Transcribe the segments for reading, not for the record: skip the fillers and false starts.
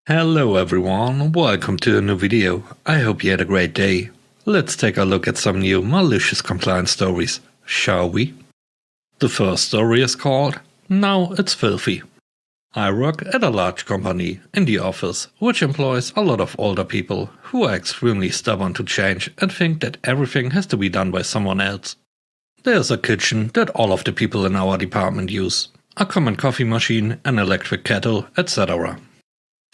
Hello everyone, welcome to a new video. I hope you had a great day. Let's take a look at some new malicious compliance stories, shall we? The first story is called Now It's Filthy. I work at a large company in the office, which employs a lot of older people who are extremely stubborn to change and think that everything has to be done by someone else. There's a kitchen that all of the people in our department use, a common coffee machine, an electric kettle, etc.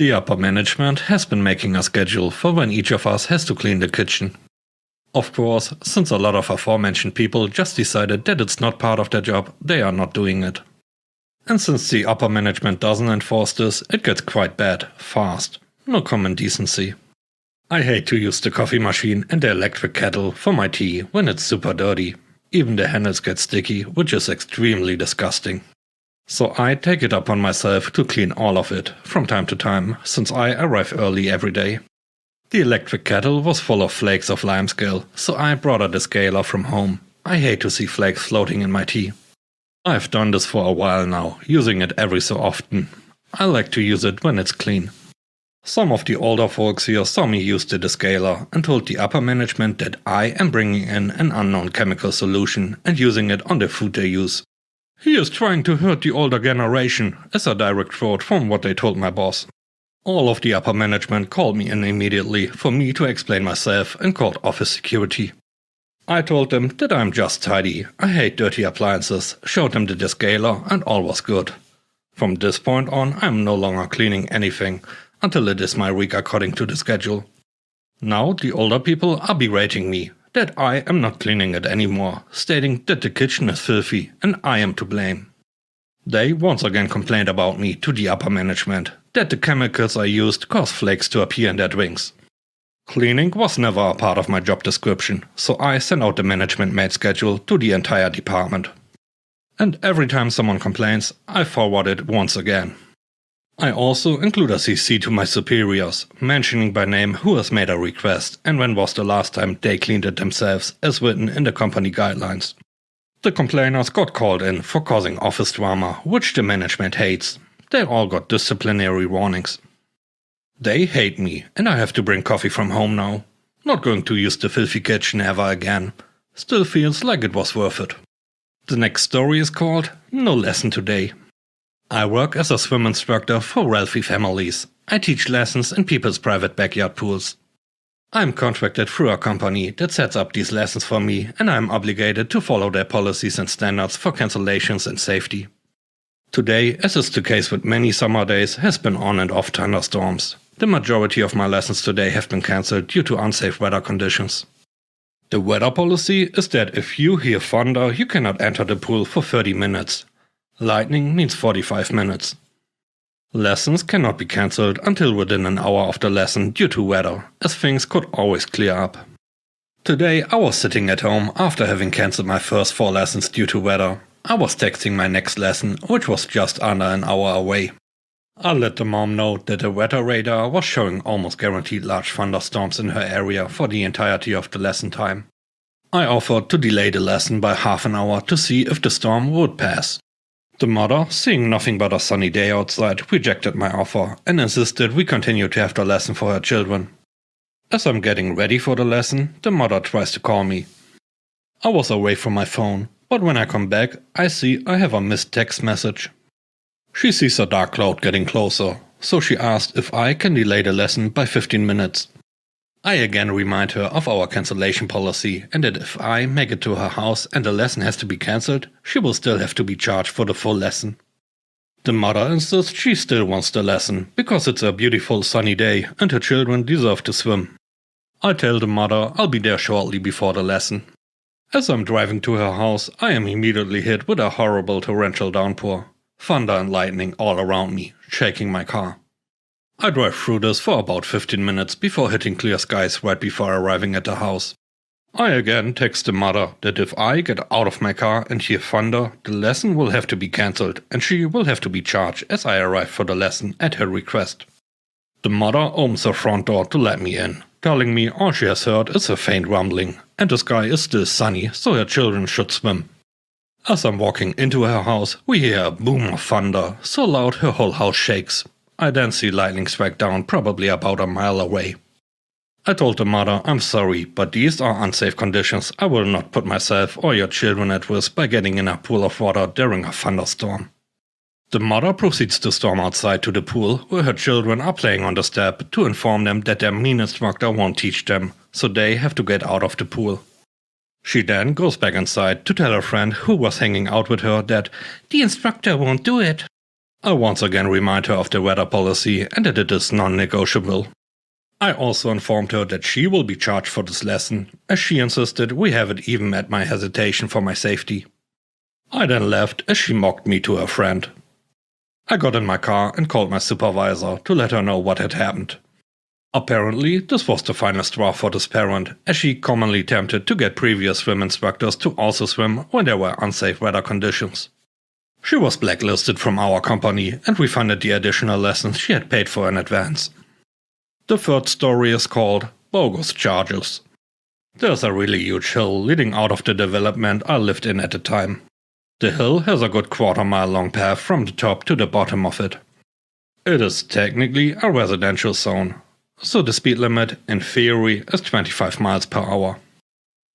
The upper management has been making a schedule for when each of us has to clean the kitchen. Of course, since a lot of aforementioned people just decided that it's not part of their job, they are not doing it. And since the upper management doesn't enforce this, it gets quite bad, fast. No common decency. I hate to use the coffee machine and the electric kettle for my tea when it's super dirty. Even the handles get sticky, which is extremely disgusting. So I take it upon myself to clean all of it, from time to time, since I arrive early every day. The electric kettle was full of flakes of limescale, so I brought a descaler from home. I hate to see flakes floating in my tea. I've done this for a while now, using it every so often. I like to use it when it's clean. Some of the older folks here saw me use the descaler and told the upper management that I am bringing in an unknown chemical solution and using it on the food they use. He is trying to hurt the older generation, is a direct quote from what they told my boss. All of the upper management called me in immediately for me to explain myself and called office security. I told them that I'm just tidy, I hate dirty appliances, showed them the descaler and all was good. From this point on I'm no longer cleaning anything, until it is my week according to the schedule. Now the older people are berating me that I am not cleaning it anymore, stating that the kitchen is filthy and I am to blame. They once again complained about me to the upper management, that the chemicals I used caused flakes to appear in their drinks. Cleaning was never a part of my job description, so I sent out the management-made schedule to the entire department. And every time someone complains, I forward it once again. I also include a CC to my superiors, mentioning by name who has made a request and when was the last time they cleaned it themselves, as written in the company guidelines. The complainers got called in for causing office drama, which the management hates. They all got disciplinary warnings. They hate me, and I have to bring coffee from home now. Not going to use the filthy kitchen ever again. Still feels like it was worth it. The next story is called No Lesson Today. I work as a swim instructor for wealthy families. I teach lessons in people's private backyard pools. I'm contracted through a company that sets up these lessons for me, and I'm obligated to follow their policies and standards for cancellations and safety. Today, as is the case with many summer days, has been on and off thunderstorms. The majority of my lessons today have been cancelled due to unsafe weather conditions. The weather policy is that if you hear thunder, you cannot enter the pool for 30 minutes. Lightning means 45 minutes. Lessons cannot be cancelled until within an hour of the lesson due to weather, as things could always clear up. Today I was sitting at home after having cancelled my first 4 lessons due to weather. I was texting my next lesson, which was just under an hour away. I let the mom know that the weather radar was showing almost guaranteed large thunderstorms in her area for the entirety of the lesson time. I offered to delay the lesson by half an hour to see if the storm would pass. The mother, seeing nothing but a sunny day outside, rejected my offer and insisted we continue to have the lesson for her children. As I'm getting ready for the lesson, the mother tries to call me. I was away from my phone, but when I come back, I see I have a missed text message. She sees a dark cloud getting closer, so she asked if I can delay the lesson by 15 minutes. I again remind her of our cancellation policy and that if I make it to her house and the lesson has to be cancelled, she will still have to be charged for the full lesson. The mother insists she still wants the lesson, because it's a beautiful sunny day and her children deserve to swim. I tell the mother I'll be there shortly before the lesson. As I'm driving to her house, I am immediately hit with a horrible torrential downpour. Thunder and lightning all around me, shaking my car. I drive through this for about 15 minutes before hitting clear skies right before arriving at the house. I again text the mother that if I get out of my car and hear thunder, the lesson will have to be cancelled and she will have to be charged as I arrive for the lesson at her request. The mother opens her front door to let me in, telling me all she has heard is a faint rumbling and the sky is still sunny, so her children should swim. As I'm walking into her house, we hear a boom of thunder, so loud her whole house shakes. I then see lightning strike down probably about a mile away. I told the mother, I'm sorry, but these are unsafe conditions. I will not put myself or your children at risk by getting in a pool of water during a thunderstorm. The mother proceeds to storm outside to the pool where her children are playing on the step to inform them that their mean instructor won't teach them, so they have to get out of the pool. She then goes back inside to tell her friend who was hanging out with her that the instructor won't do it. I once again remind her of the weather policy and that it is non-negotiable. I also informed her that she will be charged for this lesson, as she insisted we have it even at my hesitation for my safety. I then left as she mocked me to her friend. I got in my car and called my supervisor to let her know what had happened. Apparently, this was the final straw for this parent, as she commonly attempted to get previous swim instructors to also swim when there were unsafe weather conditions. She was blacklisted from our company and refunded the additional lessons she had paid for in advance. The third story is called Bogus Charges. There's a really huge hill leading out of the development I lived in at the time. The hill has a good quarter-mile long path from the top to the bottom of it. It is technically a residential zone, so the speed limit, in theory, is 25 miles per hour.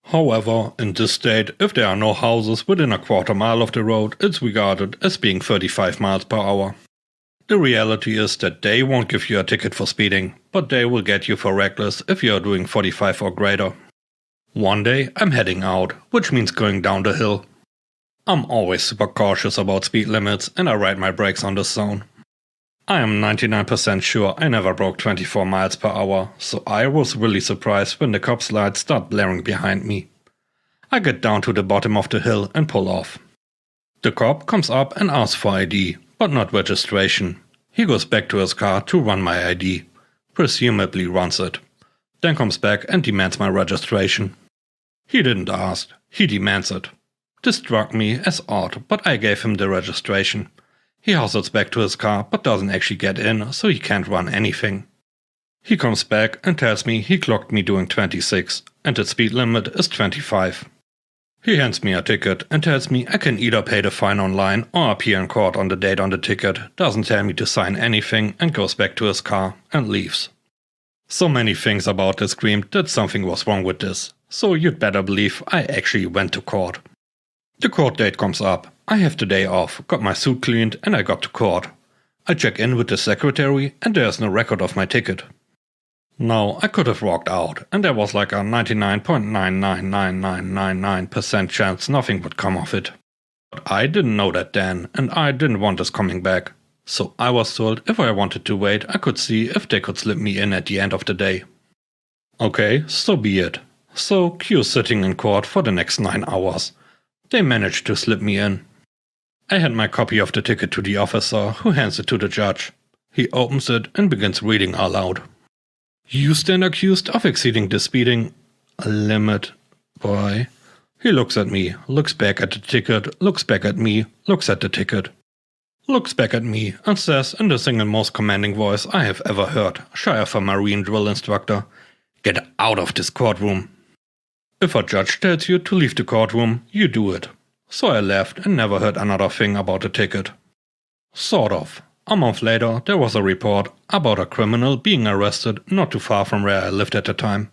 However, in this state, if there are no houses within a quarter-mile of the road, it's regarded as being 35 miles per hour. The reality is that they won't give you a ticket for speeding, but they will get you for reckless if you are doing 45 or greater. One day, I'm heading out, which means going down the hill. I'm always super cautious about speed limits and I ride my brakes on this zone. I am 99% sure I never broke 24 miles per hour, so I was really surprised when the cop's lights start blaring behind me. I get down to the bottom of the hill and pull off. The cop comes up and asks for ID, but not registration. He goes back to his car to run my ID, presumably runs it, then comes back and demands my registration. He didn't ask, he demands it. This struck me as odd, but I gave him the registration. He hustles back to his car but doesn't actually get in, so he can't run anything. He comes back and tells me he clocked me doing 26 and the speed limit is 25. He hands me a ticket and tells me I can either pay the fine online or appear in court on the date on the ticket, doesn't tell me to sign anything and goes back to his car and leaves. So many things about this screamed that something was wrong with this, so you'd better believe I actually went to court. The court date comes up. I have the day off, got my suit cleaned and I got to court. I check in with the secretary and there's no record of my ticket. Now, I could have walked out and there was like a 99.999999% chance nothing would come of it. But I didn't know that then and I didn't want this coming back. So I was told if I wanted to wait I could see if they could slip me in at the end of the day. Okay, so be it. So cue sitting in court for the next 9 hours. They managed to slip me in. I hand my copy of the ticket to the officer, who hands it to the judge. He opens it and begins reading aloud. You stand accused of exceeding the speeding limit by... He looks at me, looks back at the ticket, looks back at me, looks at the ticket. Looks back at me and says in the single most commanding voice I have ever heard, shy of a marine drill instructor, "Get out of this courtroom." If a judge tells you to leave the courtroom, you do it. So I left and never heard another thing about the ticket. Sort of. A month later, there was a report about a criminal being arrested not too far from where I lived at the time.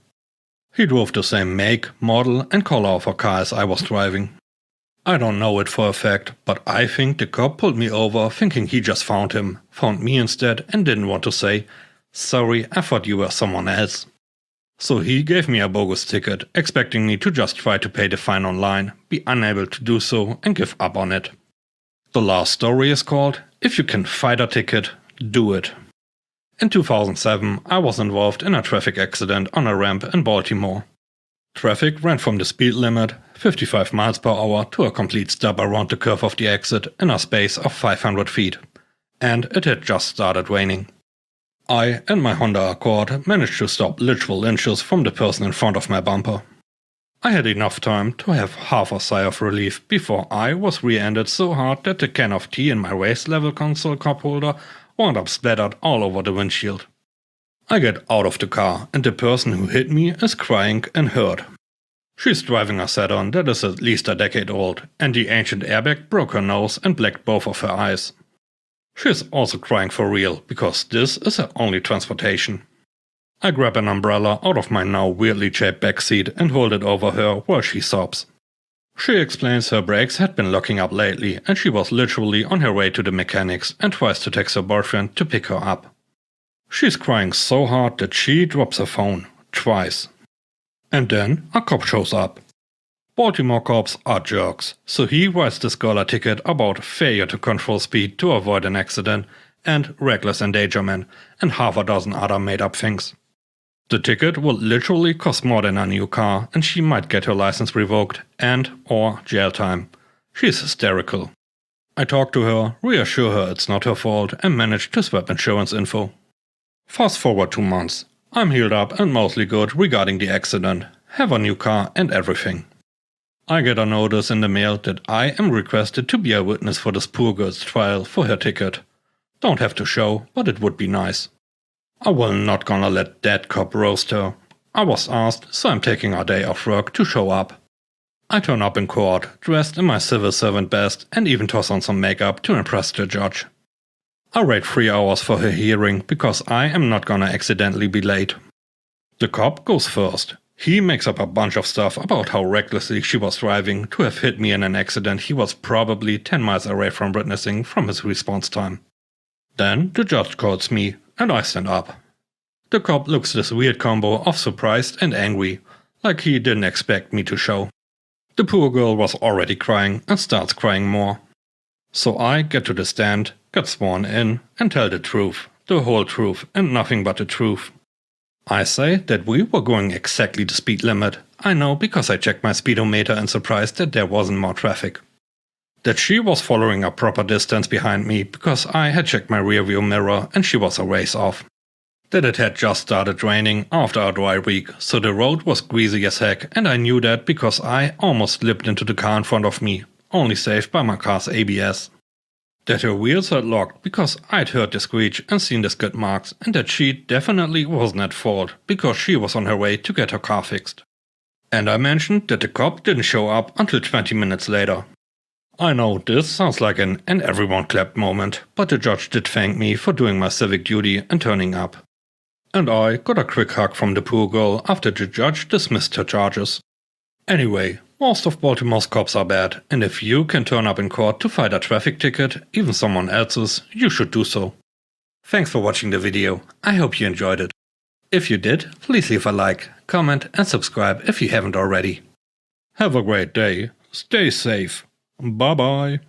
He drove the same make, model and color of a car as I was driving. I don't know it for a fact, but I think the cop pulled me over thinking he just found me instead and didn't want to say, "Sorry, I thought you were someone else." So he gave me a bogus ticket, expecting me to just try to pay the fine online, be unable to do so and give up on it. The last story is called, If You Can Fight a Ticket, Do It. In 2007, I was involved in a traffic accident on a ramp in Baltimore. Traffic ran from the speed limit, 55 miles per hour, to a complete stop around the curve of the exit in a space of 500 feet. And it had just started raining. I and my Honda Accord managed to stop literal inches from the person in front of my bumper. I had enough time to have half a sigh of relief before I was rear-ended so hard that the can of tea in my race level console cup holder wound up splattered all over the windshield. I get out of the car and the person who hit me is crying and hurt. She's driving a Saturn that is at least a decade old and the ancient airbag broke her nose and blacked both of her eyes. She's also crying for real, because this is her only transportation. I grab an umbrella out of my now weirdly shaped backseat and hold it over her while she sobs. She explains her brakes had been locking up lately and she was literally on her way to the mechanics and tries to text her boyfriend to pick her up. She's crying so hard that she drops her phone, twice. And then a cop shows up. Baltimore cops are jerks, so he writes this girl a ticket about failure to control speed to avoid an accident and reckless endangerment and half a dozen other made-up things. The ticket will literally cost more than a new car and she might get her license revoked and/or jail time. She's hysterical. I talk to her, reassure her it's not her fault and manage to swap insurance info. Fast forward 2 months. I'm healed up and mostly good regarding the accident, have a new car and everything. I get a notice in the mail that I am requested to be a witness for this poor girl's trial for her ticket. Don't have to show, but it would be nice. I will not gonna let that cop roast her. I was asked, so I'm taking a day off work to show up. I turn up in court, dressed in my civil servant best and even toss on some makeup to impress the judge. I wait 3 hours for her hearing because I am not gonna accidentally be late. The cop goes first. He makes up a bunch of stuff about how recklessly she was driving to have hit me in an accident he was probably 10 miles away from witnessing from his response time. Then the judge calls me and I stand up. The cop looks this weird combo of surprised and angry, like he didn't expect me to show. The poor girl was already crying and starts crying more. So I get to the stand, get sworn in and tell the truth, the whole truth and nothing but the truth. I say that we were going exactly the speed limit. I know because I checked my speedometer and surprised that there wasn't more traffic. That she was following a proper distance behind me because I had checked my rearview mirror and she was a ways off. That it had just started raining after a dry week, so the road was greasy as heck and I knew that because I almost slipped into the car in front of me, only saved by my car's ABS. That her wheels had locked because I'd heard the screech and seen the skid marks and that she definitely wasn't at fault because she was on her way to get her car fixed. And I mentioned that the cop didn't show up until 20 minutes later. I know this sounds like an and everyone clapped moment, but the judge did thank me for doing my civic duty and turning up. And I got a quick hug from the poor girl after the judge dismissed her charges. Anyway, most of Baltimore's cops are bad, and if you can turn up in court to fight a traffic ticket, even someone else's, you should do so. Thanks for watching the video, I hope you enjoyed it. If you did, please leave a like, comment and subscribe if you haven't already. Have a great day, stay safe, bye bye.